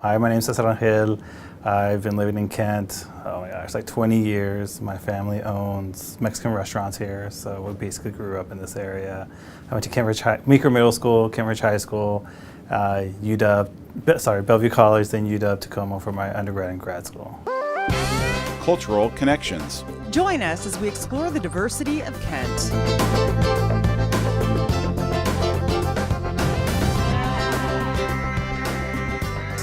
Hi, my name is Cesar Rangel. I've been living in Kent, oh my gosh, like 20 years. My family owns Mexican restaurants here, so we basically grew up in this area. I went to Meeker Middle School, Kent High School, Bellevue College, then UW Tacoma for my undergrad and grad school. Cultural connections. Join us as we explore the diversity of Kent.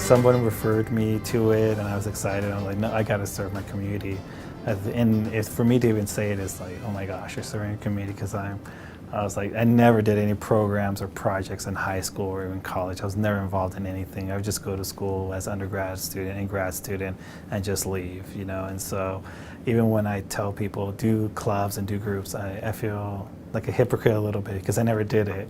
Someone referred me to it, and I was excited. I was like, no, I got to serve my community. And for me to even say it is like, oh my gosh, you're serving your community, because I was like, I never did any programs or projects in high school or even college. I was never involved in anything. I would just go to school as undergrad student and grad student and just leave, you know. And so even when I tell people do clubs and do groups, I feel like a hypocrite a little bit because I never did it.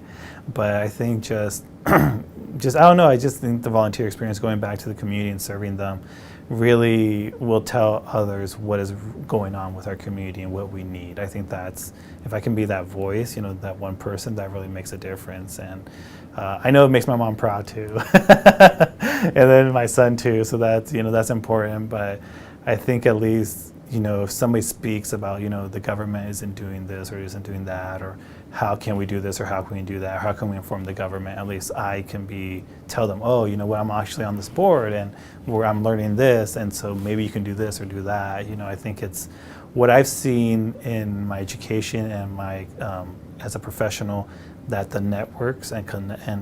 But I think just I don't know, I just think the volunteer experience, going back to the community and serving them, really will tell others what is going on with our community and what we need. I think that's, if I can be that voice, you know, that one person, that really makes a difference. And I know it makes my mom proud too. And then my son too, so that's, you know, that's important. But I think at least, you know, if somebody speaks about, you know, the government isn't doing this or isn't doing that, or how can we do this or how can we do that, or how can we inform the government, at least I can tell them, oh, you know, well, I'm actually on this board and where I'm learning this, and so maybe you can do this or do that. You know, I think it's what I've seen in my education and my as a professional, that the networks and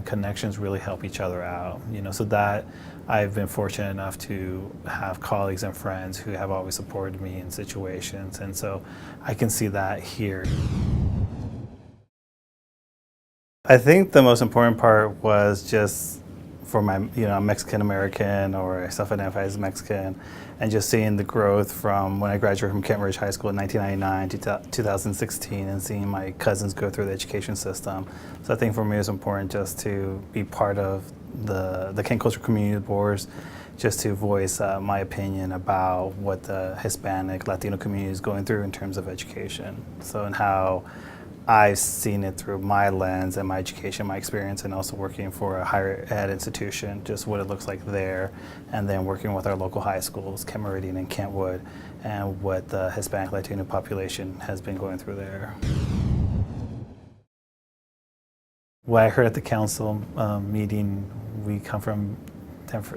connections really help each other out. You know, so that I've been fortunate enough to have colleagues and friends who have always supported me in situations, and so I can see that here. I think the most important part was just for my, you know, Mexican American, or self-identify as Mexican, and just seeing the growth from when I graduated from Kent High School in 1999 to 2016, and seeing my cousins go through the education system. So I think for me it's important just to be part of the Kent Cultural Community Boards, just to voice my opinion about what the Hispanic, Latino community is going through in terms of education. So, and how I've seen it through my lens and my education, my experience, and also working for a higher ed institution, just what it looks like there, and then working with our local high schools, Kent Meridian and Kentwood, and what the Hispanic Latino population has been going through there. What I heard at the council meeting, we come from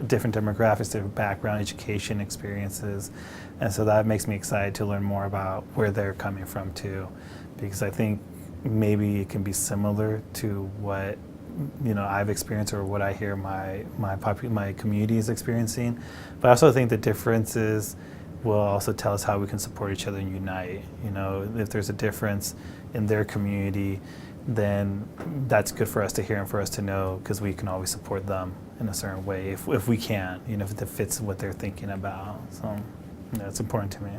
different demographics, different background, education experiences, and so that makes me excited to learn more about where they're coming from too, because I think maybe it can be similar to what, you know, I've experienced or what I hear my community is experiencing. But I also think the differences will also tell us how we can support each other and unite. You know, if there's a difference in their community, then that's good for us to hear and for us to know, because we can always support them in a certain way if we can, you know, if it fits what they're thinking about. So, you know, it's important to me.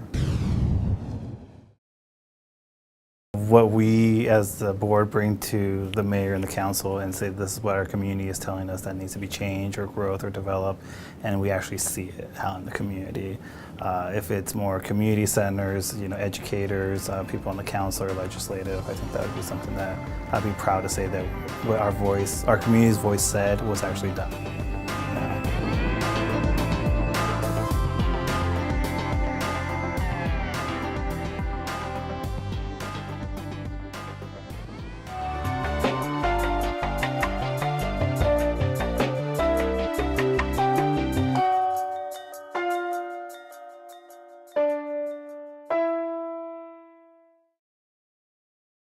What we as the board bring to the mayor and the council and say this is what our community is telling us that needs to be changed or growth or developed, and we actually see it out in the community. If it's more community centers, you know, educators, people on the council or legislative, I think that would be something that I'd be proud to say that what our community's voice said was actually done.